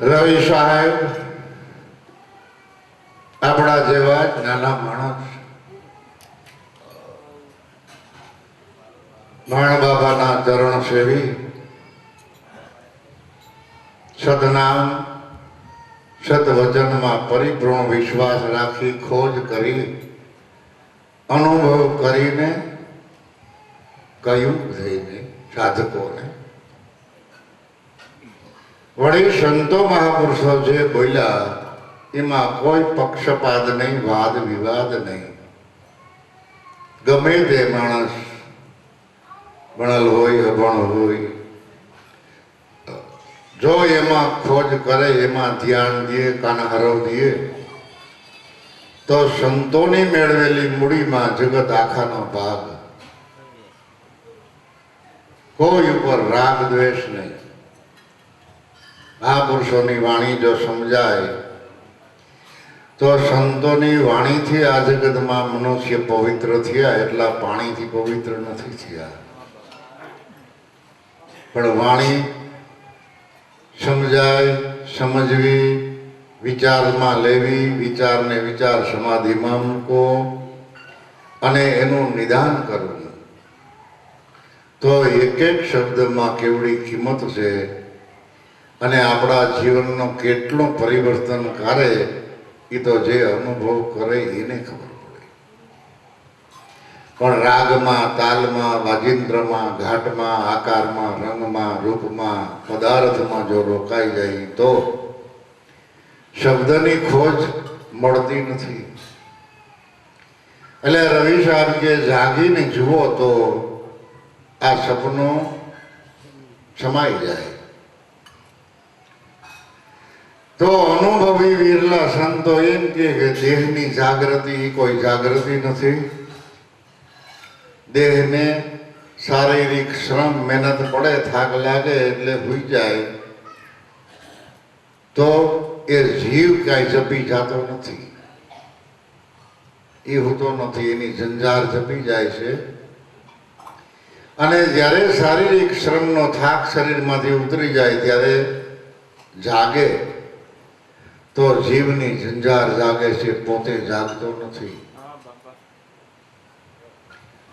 રવિ સાહેબ આપણા જેવા જ નાના માણસ ભાણ બાબાના ચરણ સેવી સદનામ સદવચનમાં પરિપૂર્ણ વિશ્વાસ રાખી ખોજ કરી અનુભવ કરીને કહ્યું થઈને સાધકોને વળી સંતો મહાપુરુષો જે બોલ્યા એમાં કોઈ પક્ષપાત નહીં, વાદ વિવાદ નહીં. ગમે તે માણસ ભણેલ હોય અભણ હોય, જો એમાં ખોજ કરે, એમાં ધ્યાન દે, કાન હરવ દે, તો સંતોની મેળવેલી મૂડીમાં જગત આખાનો ભાગ. કોઈ ઉપર રાગ દ્વેષ નહીં. મહાપુરુષોની વાણી જો સમજાય તો સંતોની વાણીથી આ જગતમાં મનુષ્ય પવિત્ર થયા, એટલા પાણીથી પવિત્ર નથી થયા. પણ વાણી સમજાય, સમજવી, વિચારમાં લેવી, વિચારને વિચાર સમાધિમાં મૂકો અને એનું નિદાન કરવું, તો એક એક શબ્દમાં કેવડી કિંમત છે અને આપણા જીવનનો કેટલું પરિવર્તન કરે એ તો જે અનુભવ કરે એને ખબર પડે. પણ રાગમાં, તાલમાં, વાજિંત્રમાં, ઘાટમાં, આકારમાં, રંગમાં, રૂપમાં, પદાર્થમાં જો રોકાઈ જાય તો શબ્દની ખોજ મળતી નથી. એટલે રવિ સાહેબ કે જાગીને જુઓ તો આ સપનું સમાઈ જાય. તો અનુભવી વીરલા સંતો એમ કે દેહની જાગૃતિ કોઈ જાગૃતિ નથી. દેહને શારીરિક શ્રમ, મહેનત પડે, થાક લાગે એટલે ભૂઈ જાય, તો એ જીવ કાંઈ જપી જતો નથી. એ હોતો નથી, એની જંજાર જપી જાય છે. અને જ્યારે શારીરિક શ્રમનો થાક શરીરમાંથી ઉતરી જાય ત્યારે જાગે તો જીવની જંજાર જાગે છે, પોતે જાગતો નથી.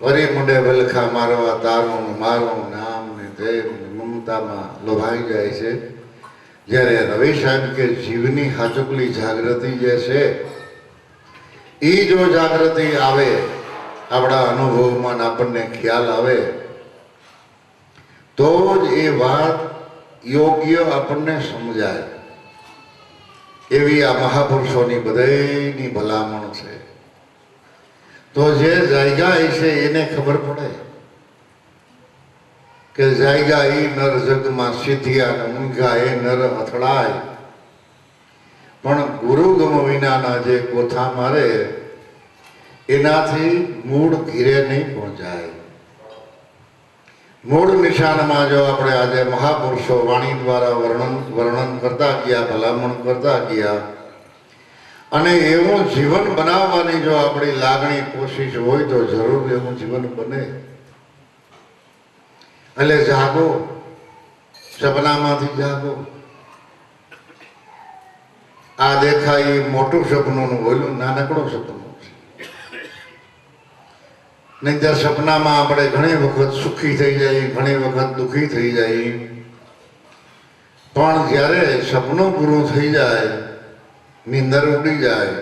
વરી મુંડે વલખા મારવા તારું મારું નામ ને દેવ ને મમતામાં લોભાઈ જાય છે. જ્યારે રવિ સાહેબ કે જીવની હાચુકલી જાગૃતિ જે છે એ જો જાગૃતિ આવે આપણા અનુભવમાં આપણને ખ્યાલ આવે તો જ એ વાત યોગ્ય આપણને સમજાય. એવી આ મહાપુરુષોની બધાની ભલામણ છે. તો જે જાયગા છે એને ખબર પડે કે જાયગા એ નર જગમાં સીધિયા ને ઊંઘા એ નર અથડાય, પણ ગુરુ ગમ વિનાના જે કોથા મારે એનાથી મૂળ ઘીરે નહીં પહોંચાય. મૂળ નિશાનમાં જો આપણે આજે મહાપુરુષો વાણી દ્વારા વર્ણન કરતા ગયા, ભલામણ કરતા ગયા અને એવું જીવન બનાવવાની જો આપણી લાગણી કોશિશ હોય તો જરૂર એવું જીવન બને. એટલે જાગો, સપનામાંથી જાગો. આ દેખાય મોટું સપનું બોલ્યું નાનકડું સપનું છે. નહીંતર સપનામાં આપણે ઘણી વખત સુખી થઈ જાય, ઘણી વખત દુઃખી થઈ જાય, પણ જ્યારે સપનું પૂરું થઈ જાય, નીંદર ઉડી જાય,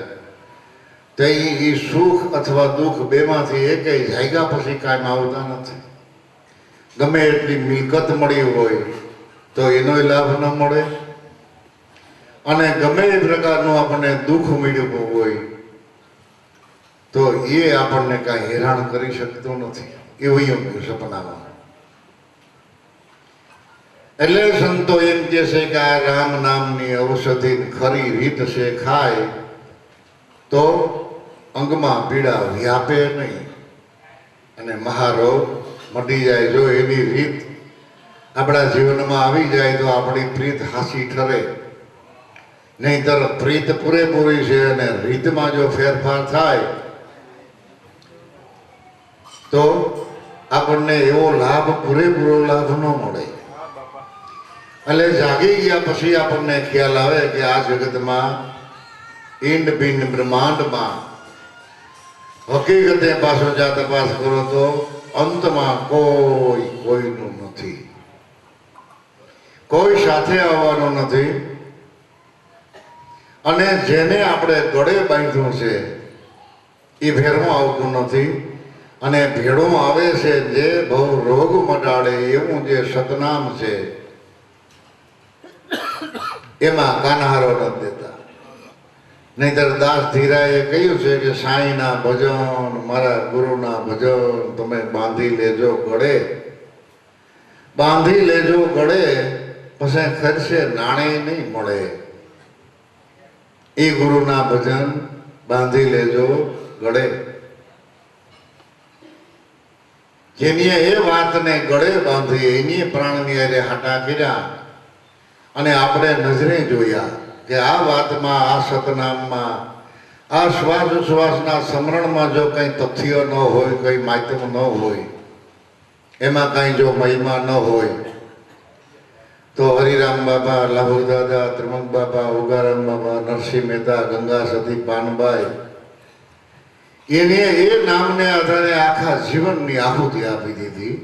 તો એ સુખ અથવા દુઃખ બેમાંથી એકેય જાયગા પછી કાયમ આવતા નથી. ગમે એટલી મિલકત મળી હોય તો એનો લાભ ન મળે, અને ગમે એ પ્રકારનું આપણને દુઃખ મળ્યું હોય તો એ આપણને કાંઈ હેરાન કરી શકતો નથી. એવું એમ સપનામાં. એટલે સંતો એમ કહે છે કે આ રામ નામની ઔષધિ ખરી રીત છે, ખાય તો અંગમાં પીડા વ્યાપે નહીં અને મહારોગ મટી જાય. જો એની રીત આપણા જીવનમાં આવી જાય તો આપણી પ્રીત હાસી ઠરે. નહીંતર પ્રીત પૂરેપૂરી છે અને રીતમાં જો ફેરફાર થાય તો આપણને એવો લાભ પૂરેપૂરો લાભ ન મળે. એટલે જાગી ગયા પછી આપણને ખ્યાલ આવે કે આ જગતમાં ઈંડ પિંડ બ્રહ્માંડમાં હકીકતે પાછો જા તપાસ કરો તો અંતમાં કોઈનું નથી, કોઈ સાથે આવવાનું નથી. અને જેને આપણે ગળે બાંધ્યું છે એ ભેરું આવતું નથી, અને ભેળું આવે છે જે બહુ રોગ મટાડે એવું જે સતનામ છે એમાં કાનહારો નથી દેતા. નહીંતર દાસ ધીરાએ કહ્યું છે કે સાંઈના ભજન, મારા ગુરુના ભજન તમે બાંધી લેજો ગળે, બાંધી લેજો ગળે, પછી ખર્ચે નાણે નહીં મળે. એ ગુરુના ભજન બાંધી લેજો ગળે. જેની એ વાતને ગળે બાંધી એની પ્રાણની અરે હાટા કર્યા અને આપણે નજરે જોયા કે આ વાતમાં, આ સતનામમાં, આ શ્વાસોશ્વાસના સમરણમાં જો કંઈ તથ્ય ન હોય, કંઈ માધ્યમ ન હોય, એમાં કંઈ જો મહિમા ન હોય તો હરિરામ બાબા, લાભુ દાદા, ત્રિમંગ બાબા, ઉગારામ બાબા, નરસિંહ મહેતા, ગંગા સતી, પાનબાઈ એને એ નામને આધારે આખા જીવનની આહુતિ આપી દીધી.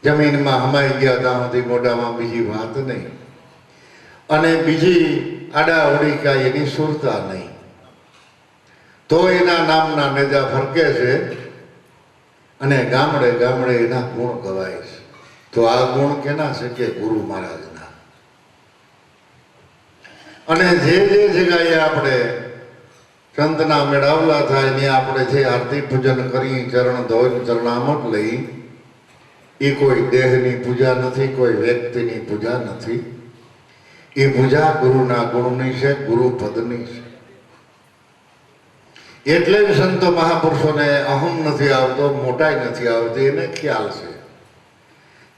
જમીનમાં હમાઈ ગયા ત્યાં સુધી મોઢામાં બીજી વાત નહીં, અને બીજી આડાઅવડી કાંઈ એની સુરતા નહીં. તો એના નામના નેજા ફરકે છે અને ગામડે ગામડે એના ગુણ ગવાય છે. તો આ ગુણ કેના છે કે ગુરુ મહારાજના. અને જે જગ્યાએ આપણે સંતના મેળાવલા થાય ને આપણે જે આરતી પૂજન કરી, ચરણ ધોઈ, ચરણામત લઈ, એ કોઈ દેહની પૂજા નથી, કોઈ વ્યક્તિની પૂજા નથી. એ પૂજા ગુરુના ગુણની છે, ગુરુ પદની છે. એટલે જ સંતો મહાપુરુષોને અહમ નથી આવતો, મોટાઈ નથી આવતી. એને ખ્યાલ છે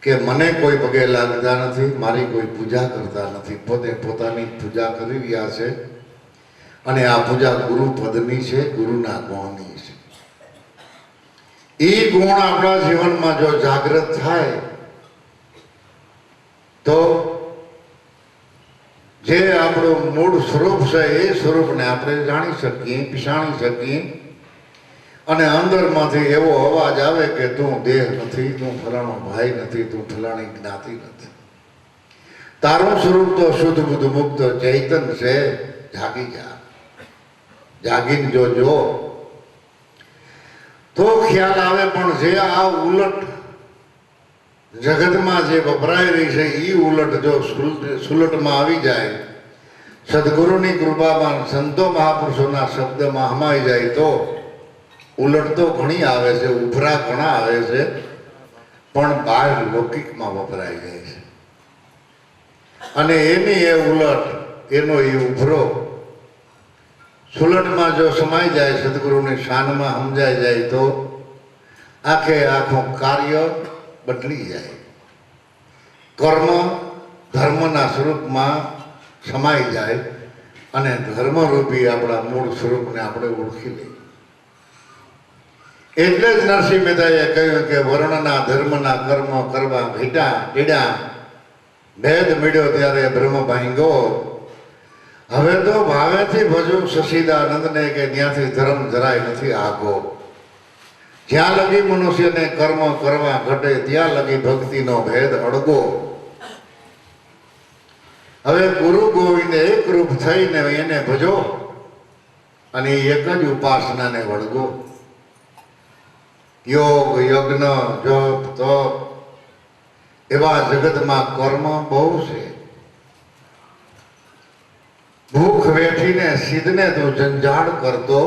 કે મને કોઈ પગે લાગતા નથી, મારી કોઈ પૂજા કરતા નથી, પોતે પોતાની પૂજા કરી રહ્યા છે. અને આ પૂજા ગુરુ પદની છે, ગુરુના ગુણની છે. એ ગુણ આપણા જીવનમાં જો જાગૃત થાય તો જે આપણું મૂળ સ્વરૂપ છે એ સ્વરૂપને આપણે જાણી શકીએ, પછાણી શકીએ અને અંદરમાંથી એવો અવાજ આવે કે તું દેહ નથી, તું ફલાણો ભાઈ નથી, તું ફલાણી જ્ઞાતિ નથી. તારું સ્વરૂપ તો શુદ્ધ બુદ્ધ મુક્ત ચૈતન છે. જાગી જા. જાગીને જો તો ખ્યાલ આવે. પણ જે આ ઉલટ જગતમાં જે વપરાઈ રહી છે એ ઉલટ જો સુલટમાં આવી જાય, સદગુરુની કૃપામાં સંતો મહાપુરુષોના શબ્દમાં હમાઈ જાય તો ઉલટ તો ઘણી આવે છે, ઉભરા ઘણા આવે છે, પણ બહાર લૌકિકમાં વપરાઈ જાય છે. અને એની એ ઉલટ, એનો એ ઉભરો સુલટમાં જો સમાઈ જાય, સદગુરુની શાનમાં સમજાઈ જાય તો આખે આખું કાર્ય બદલી જાય. કર્મ ધર્મના સ્વરૂપમાં સમાઈ જાય અને ધર્મરૂપી આપણા મૂળ સ્વરૂપને આપણે ઓળખી લઈએ. એટલે જ નરસિંહ મહેતાએ કહ્યું કે વર્ણના ધર્મના કર્મ કરવા ભેડા ભેદ મળ્યો ત્યારે બ્રહ્મ ભાંગ્યો. હવે તો ભાવેથી ભજવું સસીદાનંદને કે ત્યાંથી ધર્મ જરાય નથી આગો. જ્યાં લગી મનુષ્યને કર્મ કરવા ઘટે ત્યાં લગી ભક્તિનો ભેદ અડગો. હવે ગુરુ ગોવિંદ એક રૂપ થઈને એને ભજો અને એક જ ઉપાસનાને વળગો. યોગ યજ્ઞ જપ તપ એવા જગતમાં કર્મ બહુ છે. ભૂખ વેઠીને સિદ્ધને તું જંજાળ કરતો,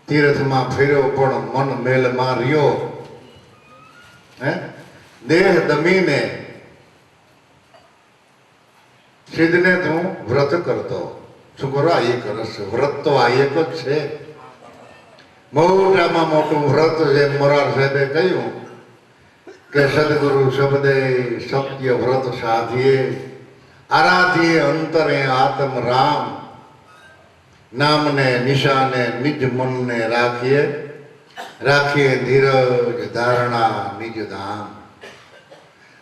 તીર્થમાં ફેર્યો પણ મન મેલમાં રહ્યો. દેહ દમીને સિદ્ધને તું વ્રત કરતો. શું કરો? આ એક રસ વ્રત તો આ એક જ છે. મોટામાં મોટું વ્રત જે મોરાર સાહેબે કહ્યું કે સદગુરુ શબ્દે સત્ય વ્રત સાધીએ, આરાધીએ અંતરે આત્મ રામ, નામને નિશાને નિજ મનને રાખીએ ધીરજ ધારણા નિજ ધામ.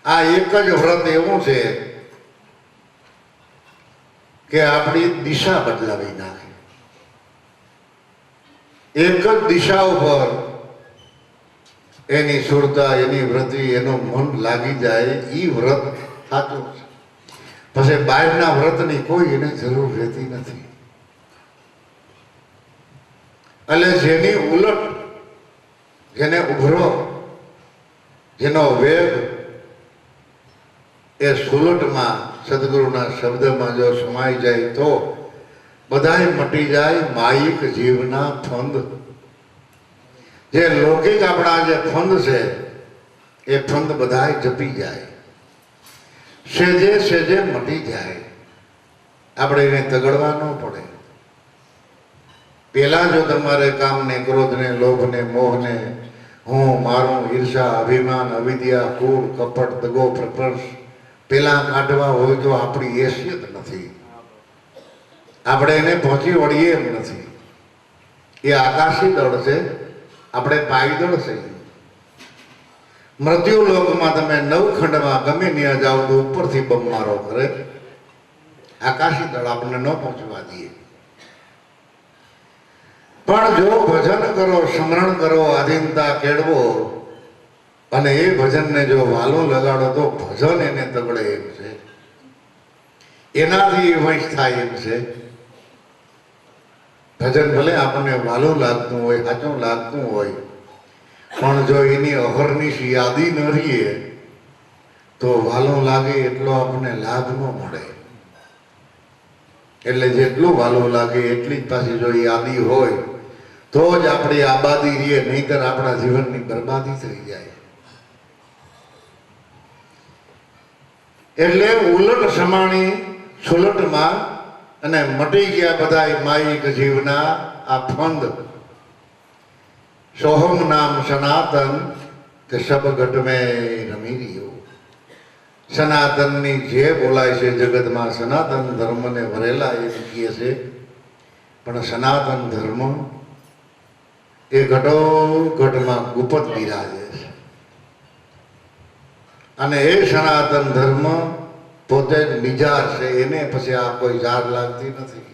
આ એક જ વ્રત એવું છે કે આપણી દિશા બદલાવી નાખે. એક જ દિશા ઉપર એની સુરતા, એની વૃત્તિ, એનું મન લાગી જાય, એ વ્રત સાચું છે. પછી બહારના વ્રતની કોઈ એને જરૂર રહેતી નથી. એટલે જેની ઉલટ, જેને ઉભરો, જેનો વેગ એ સુલટમાં સદગુરુના શબ્દમાં જો સમાઈ જાય તો બધાય મટી જાય માયિક જીવના ફંદ. જે લૌકિક આપણા જે ફંદ છે એ ફંદ બધાય જપી જાય, સેજે સેજે મટી જાય. આપણે એને તગડવા ન પડે. પેલા જો તમારે કામને, ક્રોધને, લોભને, મોહને, હું મારું, ઈર્ષા, અભિમાન, અવિદ્યા, કૂડ, કપટ, દગો, પ્રપંચ પેલા કાઢવા હોય તો આપણી હેસિયત નથી. આપણે એને પહોંચી વળીએ એમ નથી. એ આકાશી દળ છે, આપણે પાયદળ છે. મૃત્યુ લોકમાં તમે નવખંડમાં ગમે ત્યાં જાઓ તો ઉપરથી બમમારો કરે. આકાશી દળ આપણને ન પહોંચવા દઈએ. પણ જો ભજન કરો, સ્મરણ કરો, આધીનતા કેળવો અને એ ભજનને જો વાલું લગાડો તો ભજન એને તગડે એમ છે, એનાથી વંશ થાય એમ છે. ભજન ભલે આપણને વાલું લાગતું હોય, સાચું લાગતું હોય, પણ જો એની અહર્નિશ યાદી ન રહીએ તો વાલું લાગે એટલો આપણને લાભ ન મળે. એટલે જેટલું વાલું લાગે એટલી જ પાછી જો યાદી હોય તો જ આપણી આબાદી રહીએ, નહીંતર આપણા જીવનની બરબાદી થઈ જાય. એટલે ઉલટ સમાણી સુલટમાં અને મટી ગયા બધા માયિક જીવના આ ફંદ. સોહમ નામ સનાતન કે સબ ઘટ મેં રમી રહ્યો. સનાતનની જે બોલાય છે જગતમાં, સનાતન ધર્મને વરેલા એ કહે છે, પણ સનાતન ધર્મ એ ઘટો ઘટમાં ગુપત બિરાજે છે. અને એ સનાતન ધર્મ પોતે જ નિજાર છે, એને પછી આ કોઈ જાર લાગતી નથી.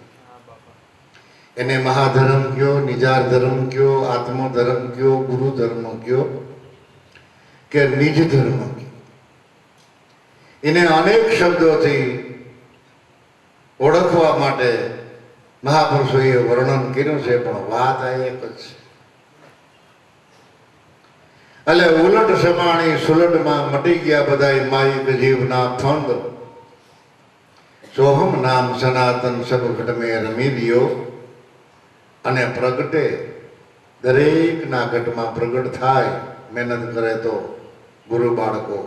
એને મહાધર્મ કયો, નિજાર ધર્મ કયો, આત્મધર્મ કયો, ગુરુ ધર્મ કયો કે નિજ ધર્મ કયો, એને અનેક શબ્દોથી ઓળખવા માટે મહાપુરુષોએ વર્ણન કર્યું છે, પણ વાત આ એક જ છે. એટલે ઉલટ સમાણી સુલટમાં મટી ગયા બધાય માઇક જીવના ફંદ, સોહમ નામ સનાતન સબ ઘટ મેં રમી દિયો, અને પ્રગટે દરેકના ઘટમાં પ્રગટ થાય. મહેનત કરે તો ગુરુ બાળકો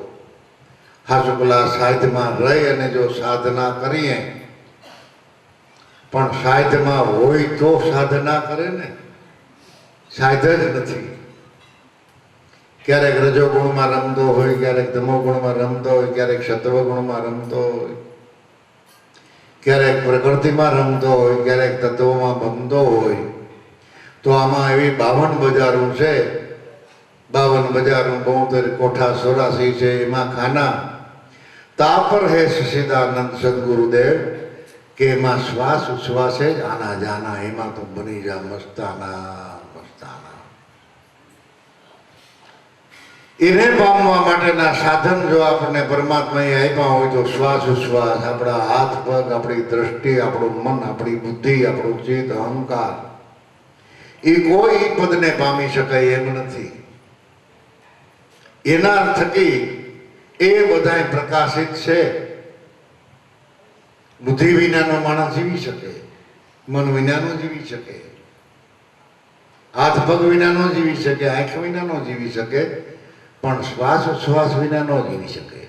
હાસુકલા સાહિત્યમાં રહી અને જો સાધના કરીએ, પણ સાહિત્યમાં હોય તો સાધના કરે ને, સાહિત્ય જ નથી. ક્યારેક રજોગુણમાં રમતો હોય, ક્યારેક તમોગુણમાં રમતો હોય, ક્યારેક સત્વગુણમાં રમતો હોય, ક્યારેક પ્રકૃતિમાં રમતો હોય, ક્યારેક તત્વોમાં બનતો હોય. તો આમાં એવી 52 બજારો છે, 52 બજારો 72 કોઠા 84 છે. એમાં ખાના તાપર હે સસીદાનંદ સદગુરુદેવ કે એમાં શ્વાસ ઉચ્છ્વાસે જ આના જાના, એમાં તો બની જા મસ્તાના મસ્તાના. એને પામવા માટેના સાધન જો આપણને પરમાત્માએ આપ્યા હોય તો શ્વાસ ઉચ્છ્વાસ, આપણા હાથ પગ, આપણી દ્રષ્ટિ, આપણું મન, આપણી બુદ્ધિ, આપણું ચિત્ત, અહંકાર, એ કોઈ પદને પામી શકાય એમ નથી. એના થકી એ બધાય પ્રકાશિત છે. બુદ્ધિ વિનાનો માણસ જીવી શકે, મન વિનાનો જીવી શકે, હાથ પગ વિના નો જીવી શકે, આંખ વિના નો જીવી શકે, પણ શ્વાસ ઉચ્છ્વાસ વિના નો જીવી શકે.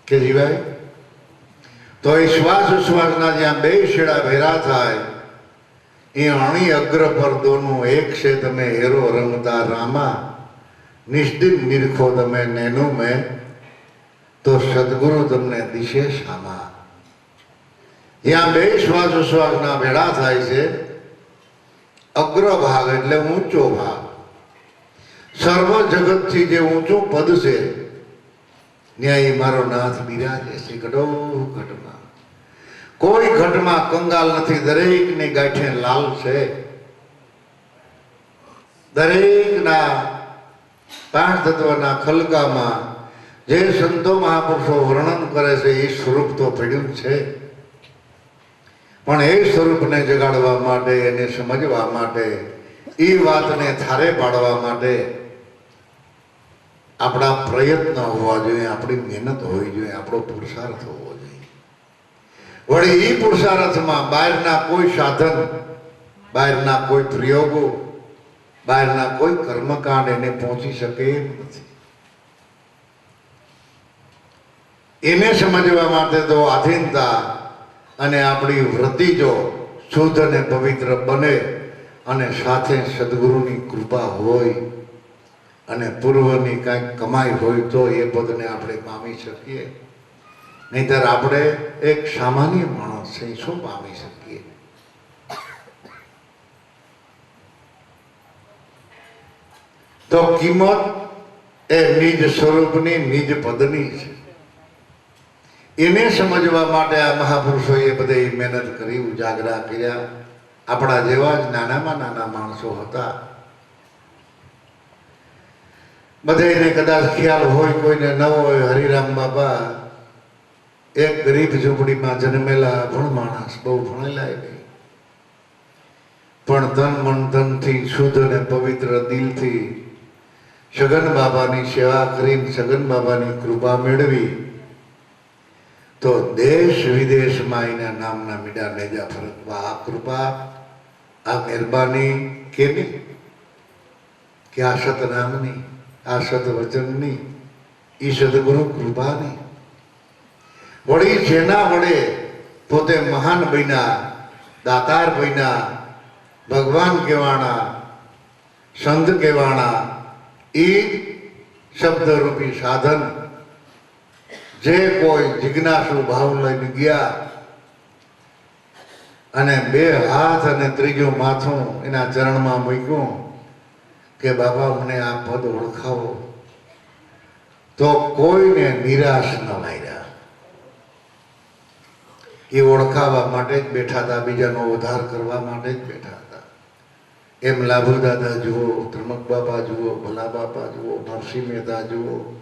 કે જીવાય? તો એ શ્વાસ ઉચ્છ્વાસના જ્યાં બે છેડા ભેરા થાય, એ અણી અગ્ર પર દોનું એક છે તમે હેરો રમતા રામા, નિષ્દિન નિરખો તમે નેનું મેં, તો સદગુરુ તમને દિશે શામા. જ્યાં બે શ્વાસ ઉચ્છ્વાસના ભેળા થાય છે, અગ્ર ભાગ એટલે ઊંચો ભાગ, સર્વ જગતથી જે ઊંચું પદ છે, ન્યાય મારો નાથ બિરાજે છે ઘટો ઘટમાં. કોઈ ઘટમાં કંગાલ નથી, દરેકની ગાંઠે લાલ છે. દરેકના પાંચ તત્વના ખલકામાં જે સંતો મહાપુરુષો વર્ણન કરે છે એ સ્વરૂપ તો પડ્યું છે. પણ એ સ્વરૂપને જગાડવા માટે, એને સમજવા માટે, એ વાતને થારે પાડવા માટે આપણા પ્રયત્ન હોવા જોઈએ, આપણી મહેનત હોવી જોઈએ, આપણો પુરુષાર્થ હોવો જોઈએ. વળી એ પુરુષાર્થમાં બહારના કોઈ સાધન, બહારના કોઈ પ્રયોગો, બહારના કોઈ કર્મકાંડ એને પહોંચી શકે એમ નથી. એને સમજવા માટે તો આધીનતા અને આપણી વૃત્તિ જો શુદ્ધ અને પવિત્ર બને, અને સાથે સદગુરુની કૃપા હોય, અને પૂર્વની કાંઈક કમાઈ હોય, તો એ પદને આપણે પામી શકીએ. નહીંતર આપણે એક સામાન્ય માણસ છે, શું પામી શકીએ? તો કિંમત એ નિજ સ્વરૂપની, નિજ પદની છે. એને સમજવા માટે આ મહાપુરુષોએ બધે મહેનત કરી, ઉજાગરા કર્યા. આપણા જેવા જ નાનામાં નાના માણસો હતા. બધાને કદાચ ખ્યાલ હોય, કોઈને ન હોય, હરિરામ બાબા એક ગરીબ ઝૂંપડીમાં જન્મેલા અભણ માણસ, બહુ ભણેલા નહીં, પણ તન મન ધનથી, શુદ્ધ અને પવિત્ર દિલથી સગન બાબાની સેવા કરીને સગન બાબાની કૃપા મેળવી, તો દેશ વિદેશમાં એના નામના મીડા નેજા ફરકવા. આ કૃપા, આ મહેરબાની કેની? કે આ સતનામની, આ સદવચનની, ઈ સદગુરુ કૃપાની. વળી જેના વડે પોતે મહાન બન્યા, દાતાર બન્યા, ભગવાન કહેવાના, સંત કહેવાના, એ શબ્દરૂપી સાધન જે કોઈ જિજ્ઞાસુ ભાવ લઈને ગયા અને બે હાથ અને ત્રીજું માથું એના ચરણમાં મૂક્યું કે બાબા મને આ પદ ઓળખાવો, તો કોઈને નિરાશ ન લાગ્યા. એ ઓળખાવા માટે જ બેઠા હતા, બીજાનો ઉદ્ધાર કરવા માટે જ બેઠા હતા. એમ લાભુ દાદા જુઓ, ત્રમક બાપા જુઓ, ભલા બાપા જુઓ, નરસિંહ મહેતા જુઓ,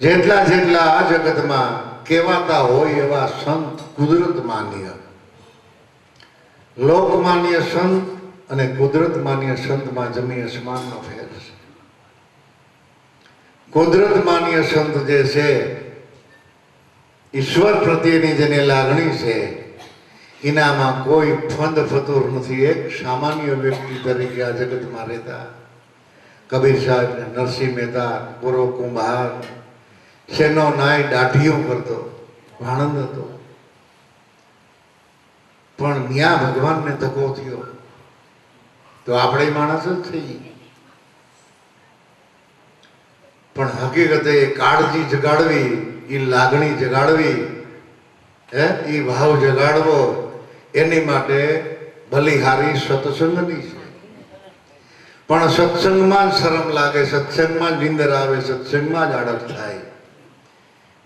જેટલા જેટલા આ જગતમાં કહેવાતા હોય એવા સંત, કુદરત માન્ય, લોકમાન્ય સંત અને કુદરત માન્ય સંતમાં જમીન આસમાનનો ફેર છે. કુદરત માન્ય સંત જે છે, ઈશ્વર પ્રત્યેની જેની લાગણી છે, એનામાં કોઈ ફંદ ફતુર નથી. એક સામાન્ય વ્યક્તિ તરીકે આ જગતમાં રહેતા કબીર સાહેબ ને નરસિંહ મહેતા, ગોરો કુંભાર, શેનો નાય દાઢીઓ કરતો, આનંદ હતો. પણ ન્યા ભગવાનને ધક્કો થયો તો આપણે માણસ જ થઈ. પણ હકીકતે કાળજી જગાડવી, એ લાગણી જગાડવી, એ ભાવ જગાડવો, એની માટે બલિહારી સત્સંગની છે. પણ સત્સંગમાં જ શરમ લાગે, સત્સંગમાં જ નીંદર આવે, સત્સંગમાં જ આળસ થાય.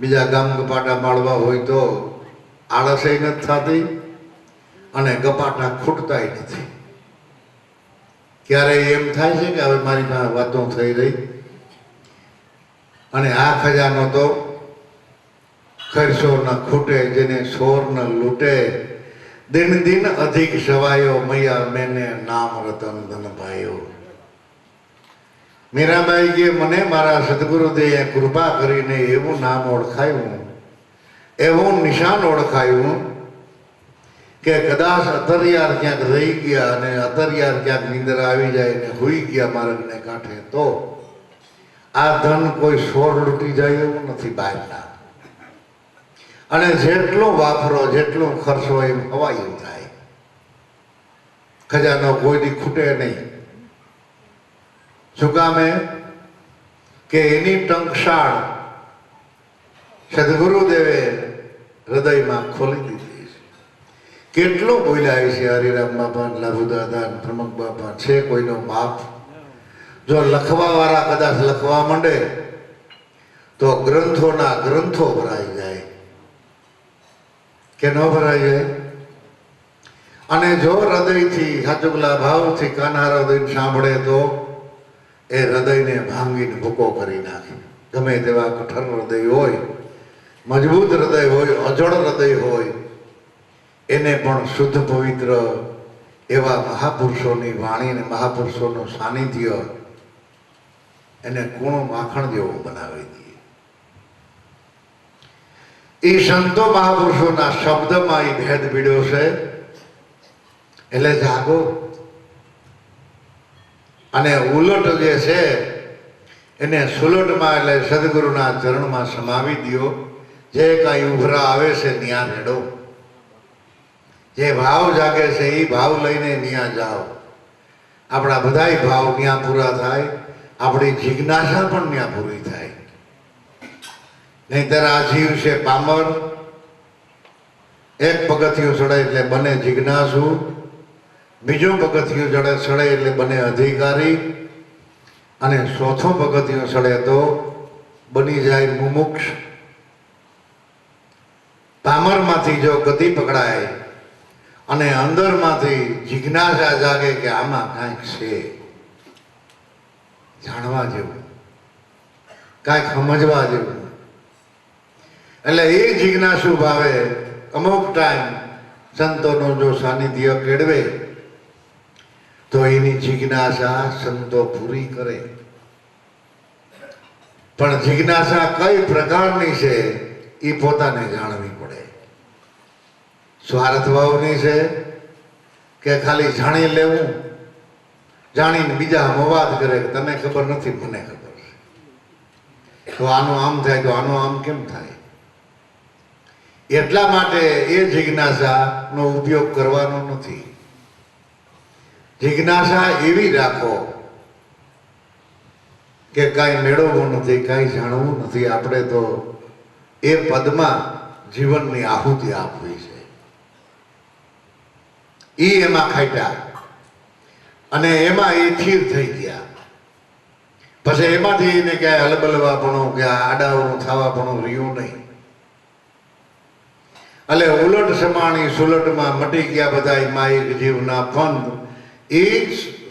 બીજા ગામ ગપાટા માળવા હોય તો આળસય નથી થતી અને ગપાટા ખૂટતાય નથી. ક્યારેય એમ થાય છે કે હવે મારી પાસે વાતો થઈ રહી અને આ ખજાનો તો ખરશો ન ખૂટે, જેને શોર ન લૂટે, દિન દિન અધિક સવાયો, મૈયા મેને નામ રતન ધન ભાયો. મીરાબાઈ કે મને મારા સદગુરુદેવે કૃપા કરીને એવું નામ ઓળખાયું, એવું નિશાન ઓળખાયું કે કદાચ અતરિયાર ક્યાંક રહી ગયા અને અતરિયાર ક્યાંક નીંદર આવી જાય ને હોઈ ગયા માર્ગને કાંઠે, તો આ ધન કોઈ શોર લૂંટી જાય એવું નથી બહારના. અને જેટલો વાપરો, જેટલો ખર્ચો એમ હવાયું થાય. ખજાનો કોઈ દી ખૂટે નહીં. શું કામે? કે એની ટંકશાળ સદગુરુદેવે હૃદયમાં ખોલી દીધી છે. કેટલું બોલ્યા છે હરિરામ બાપા, લાભુ દાદા, પ્રમુખ બાપા, છે કોઈનો માપ? જો લખવા વાળા કદાચ લખવા માંડે તો ગ્રંથોના ગ્રંથો ભરાઈ જાય કે ન ભરાઈ જાય. અને જો હૃદયથી હાચુકલા ભાવથી કાનહારો દઈને સાંભળે તો એ હૃદયને ભાંગીને ભૂકો કરી નાખે. ગમે તેવા કઠોર હૃદય હોય, મજબૂત હૃદય હોય, અજળ હૃદય હોય, એને પણ શુદ્ધ પવિત્ર એવા મહાપુરુષોની વાણી અને મહાપુરુષોનું સાનિધ્ય એને કૂણું માખણ જેવું બનાવી દે. એ સંતો મહાપુરુષોના શબ્દમાં એ ભેદ પીડ્યો છે. એટલે જાગો અને ઉલટ જે છે એને સુલટમાં, એટલે સદગુરુના ચરણમાં સમાવી દો. જે કાંઈ ઉભરા આવે છે ત્યાં રેડો. જે ભાવ જાગે છે એ ભાવ લઈને ત્યાં જાઓ. આપણા બધાય ભાવ ત્યાં પૂરા થાય, આપણી જિજ્ઞાસા પણ ત્યાં પૂરી થાય. નહીંતર આ જીવ છે પામર, એક પગથિયું ચડે એટલે બને જિજ્ઞાસુ, બીજું પગથિયું ચડે એટલે બને અધિકારી, અને ચોથું પગથિયું ચડે તો બની જાય મુમુક્ષ. પામરમાંથી જો ગતિ પકડાય અને અંદરમાંથી જિજ્ઞાસા જાગે કે આમાં કાંઈક છે, જાણવા જેવું, કાંઈક સમજવા જેવું, એટલે એ જિજ્ઞાસુ ભાવે અમુક ટાઈમ સંતોનો જો સાનિધ્ય કેળવે તો એની જિજ્ઞાસા સંતો પૂરી કરે. પણ જિજ્ઞાસા કઈ પ્રકારની છે એ પોતાને જાણવી પડે. સ્વાર્થ ભાવની છે કે ખાલી જાણી લેવું, જાણીને બીજા મવાદ કરે કે તને ખબર નથી, મને ખબર છે, તો આનું આમ થાય તો આનું આમ કેમ થાય. એટલા માટે એ જિજ્ઞાસાનો ઉપયોગ કરવાનો નથી. જિજ્ઞાસા એવી રાખો કે કાંઈ મેળવવું નથી, કાંઈ જાણવું નથી, આપણે તો એ પદમાં જીવનની આહુતિ આપવી છે. એ એમાં ખાટ્યા અને એમાં એ સ્થિર થઈ ગયા. પછી એમાંથી એને ક્યાંય હલબલવાપણું કે આડાવડું થવાપણું રહ્યું નહીં. એટલે ઉલટ સમાણી સુલટમાં મટી ગયા બધા માઇક જીવના ફંદ એ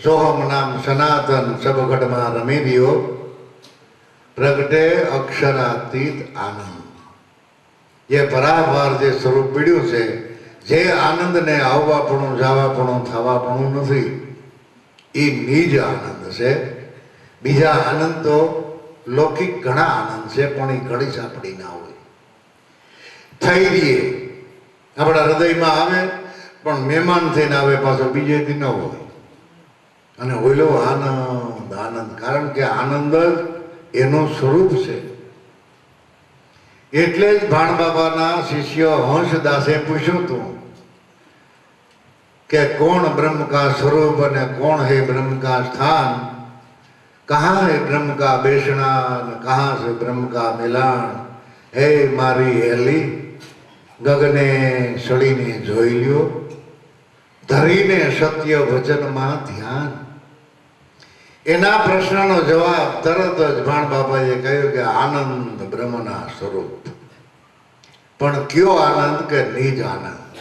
સોહમ નામ સનાતન સબગઢમાં રમી રહ્યો પ્રગટે અક્ષરાતીત આનંદ. જે પરાવાર જે સ્વરૂપ પીડ્યું છે, જે આનંદને આવવાપણું જવાપણું થવાપણું નથી, એ નિજ આનંદ છે. બીજા આનંદ તો લૌકિક ઘણા આનંદ છે, પણ એ ઘડી સાંપડી ના હોય. થઈ રહીએ આપણા હૃદયમાં આવે, પણ મહેમાન થઈને આવે પાછો બીજેથી ન હોય. અને ઓલો આનંદ આનંદ, કારણ કે આનંદ જ એનું સ્વરૂપ છે. એટલે જ ભાણ બાબાના શિષ્ય હંસદાસે પૂછ્યું હતું કે કોણ બ્રહ્મ કા સ્વરૂપ અને કોણ હે બ્રહ્મ કા સ્થાન, કહા હે બ્રહ્મ કા બેસણા, કહા સે બ્રહ્મ કા મિલાણ. હે મારી હેલી, ગગને સળીને જોઈ લ્યો, ધરીને સત્ય વચનમાં ધ્યાન. એના પ્રશ્નનો જવાબ તરત જ ભાણ બાબાએ કહ્યું કે આનંદ બ્રહ્મના સ્વરૂપ. પણ કયો આનંદ? કે નિજ આનંદ.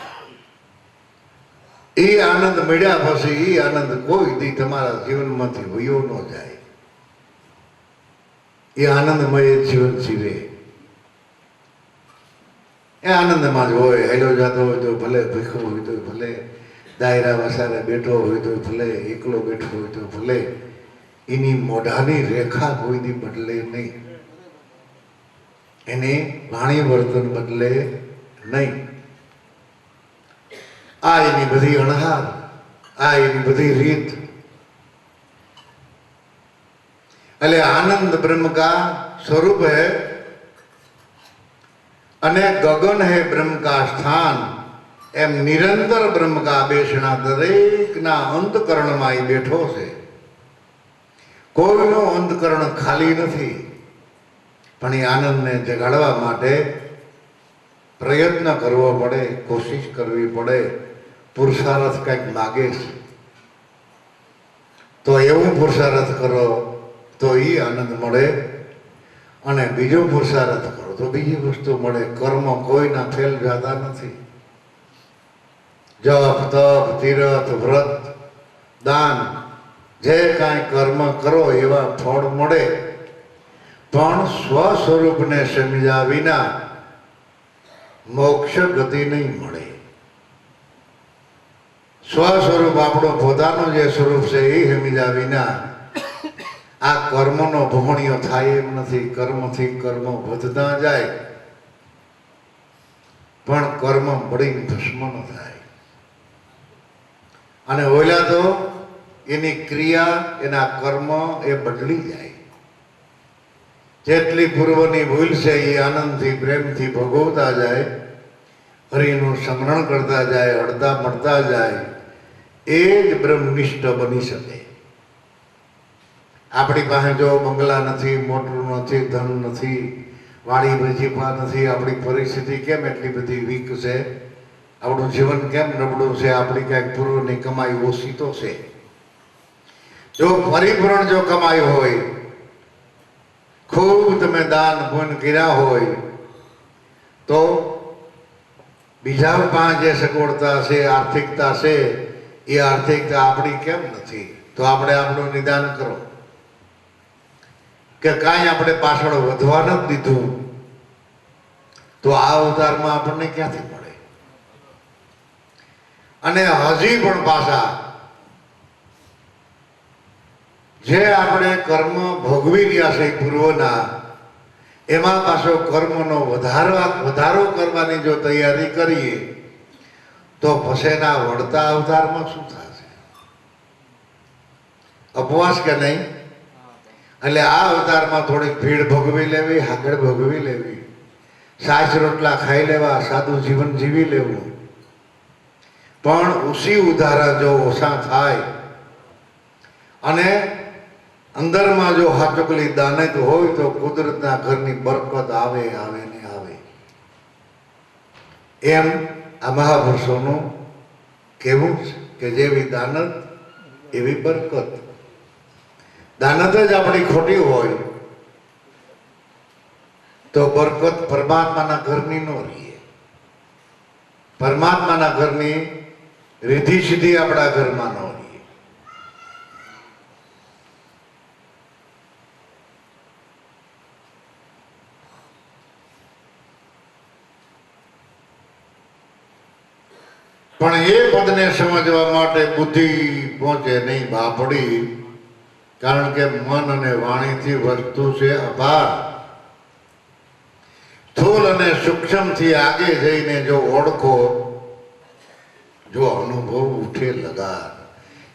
એ આનંદ મળ્યા પછી એ આનંદ કોઈ દી તમારા જીવનમાંથી વયો ન જાય. એ આનંદમય જીવન જીવે, એ આનંદમાં જ હોય. હેલો જાતો હોય તો ભલે, ભીખો હોય તો ભલે, દાયરા વસારે બેઠો હોય તો ભલે, એકલો બેઠો હોય તો ભલે, એની મોઢાની રેખા કોઈ દી બદલે નહીં, એની વાણી વર્તન બદલે નહીં. આ એની બધી અણહાર, આ એની બધી રીત. એટલે આનંદ બ્રહ્મ કા સ્વરૂપ है અને ગગન હે બ્રહ્મ કા સ્થાન. એમ નિરંતર બ્રહ્મ કા બેસણા દરેકના અંતકરણમાં એ બેઠો છે. કોઈનો અંતકરણ ખાલી નથી. પણ એ આનંદને જગાડવા માટે પ્રયત્ન કરવો પડે, કોશિશ કરવી પડે, પુરુષાર્થ કંઈક માગે છે. તો એવું પુરુષાર્થ કરો તો એ આનંદ મળે, અને બીજો પુરુષાર્થ કરો તો બીજી વસ્તુ મળે. કર્મ કોઈના ફેલ જતા નથી. જપ, તપ, તીરથ, વ્રત, દાન, જે કાંઈ કર્મ કરો એવા ફળ મળે. પણ સ્વ સ્વરૂપને સમજ્યા વિના મોક્ષ ગતિ નહીં મળે. સ્વ સ્વરૂપ આપણો પોતાનો જે સ્વરૂપ છે એ સમજ્યા વિના આ કર્મનો ભોગણીઓ થાય એમ નથી. કર્મથી કર્મ વધતા જાય, પણ કર્મ બળીને ભસ્મ ન થાય. અને ઓલા તો એની ક્રિયા, એના કર્મ એ બદલી જાય. જેટલી પૂર્વની ભૂલ છે એ આનંદથી પ્રેમથી ભોગવતા જાય, હરિનું સ્મરણ કરતા જાય, અડતા મળતા જાય, એ જ બ્રહ્મનિષ્ઠ બની શકે. આપણી પાસે જો બંગલા નથી, મોટું નથી, ધન નથી, વાડી વજીફા નથી, આપણી પરિસ્થિતિ કેમ એટલી બધી વીક છે, આપણું જીવન કેમ નબળું છે, આપણી કાંઈક પૂર્વની કમાઈ ઓછી તો છે. જો પરિપૂર્ણ જો કમાઈ હોય, ખૂબ તમે દાન પુણ્ય કર્યા હોય, તો બીજા પાસે જે સગવડતા છે, આર્થિકતા છે, એ આર્થિકતા આપણી કેમ નથી? તો આપણે આપણું નિદાન કરો કે કાંઈ આપણે પાછળ વધવા નથી દીધું, તો આ અવતારમાં આપણને ક્યાંથી મળે? અને હજી પણ પાછા જે આપણે કર્મ ભોગવી રહ્યા છે પૂર્વના, એમાં પાછો કર્મનો વધારો કરવાની જો તૈયારી કરીએ તો પછીના વળતા અવતારમાં શું થશે? અપવાસ કે નહીં? એટલે આ અવતારમાં થોડીક ભીડ ભોગવી લેવી, હાકડ ભોગવી લેવી, સાસ રોટલા ખાઈ લેવા, સાદું જીવન જીવી લેવું. પણ ઉસી ઉધારા જો ઓછા થાય અને અંદરમાં જો હાચકલી દાનત હોય તો કુદરતના ઘરની બરકત આવે આવે ને આવે. એમ આ મહાપુરુષોનું કહેવું છે કે જેવી દાનત એવી બરકત. દાનત જ આપણી ખોટી હોય તો બરકત પરમાત્માના ઘરની ન રહીએ. પરમાત્માના ઘરની રીધિ સીધી આપણા ઘરમાં ન હોય. પણ એ પદને સમજવા માટે બુદ્ધિ પહોંચે નહીં બાપડી, કારણ કે મન અને વાણીથી વસ્તુ છે અપાર. સ્થૂલ અને સૂક્ષ્મથી આગે જઈને જો ઓળખો, જો અનુભવ ઉઠે લગાર.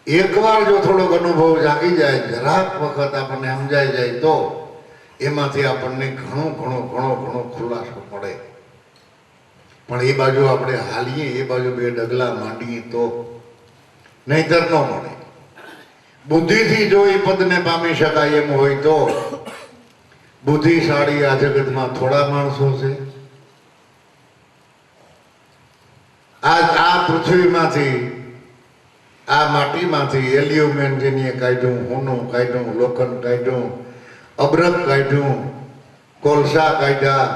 એકવાર જો થોડોક અનુભવ જાગી જાય, જરાક વખત આપણને સમજાઈ જાય તો એમાંથી આપણને ઘણો ખુલાસો મળે. પણ એ બાજુ આપણે હાલીએ, એ બાજુ બે ડગલા માંડીએ તો નહીતર ન મળે. બુદ્ધિથી જો એ પદને પામી શકાય એમ હોય તો બુદ્ધિશાળી આ જગતમાં થોડા માણસો છે. આ પૃથ્વીમાંથી, આ માટીમાંથી એલ્યુમિનિયમ જેને કાઢ્યું, હોનું કાઢ્યું, લોખંડ કાઢ્યું, અબરક કાઢ્યું, કોલસા કાઢ્યા,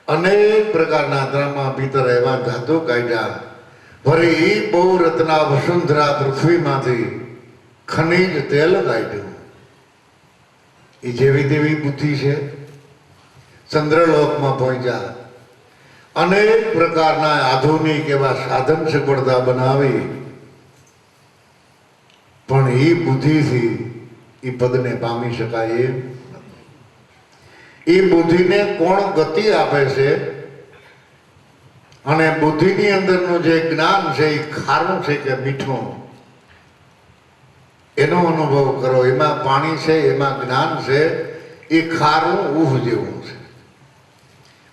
અનેક પ્રકારના ત્રણમાં પિત્તર એવા ધાતુ કાઢ્યા. ફરી એ બહુ રત્ના વસુંધરા પૃથ્વીમાંથી ખનિજ તેલ કાઢ્યું. એ જેવી તેવી બુદ્ધિ છે. ચંદ્રલોકમાં પહોંચ્યા, અનેક પ્રકારના આધુનિક એવા સાધન સગવડતા બનાવી, પણ એ બુદ્ધિથી એ પદને પામી શકાય એમ. એ બુદ્ધિને કોણ ગતિ આપે છે? અને બુદ્ધિની અંદરનું જે જ્ઞાન છે એ ખારું છે કે મીઠું, એનો અનુભવ કરો. એમાં પાણી છે, એમાં જ્ઞાન છે. એ ખારું ઊહ જેવું છે.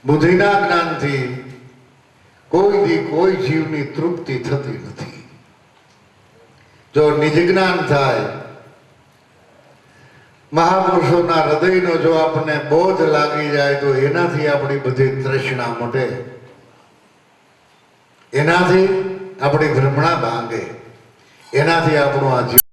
બુદ્ધિના જ્ઞાનથી કોઈ જીવની તૃપ્તિ થતી નથી. જો નિજ જ્ઞાન થાય, મહાપુરુષોના હૃદયનો જો આપણને બોધ લાગી જાય તો એનાથી આપણી બધી તૃષ્ણા મટે, એનાથી આપણી ભ્રમણા ભાંગે, એનાથી આપણું આ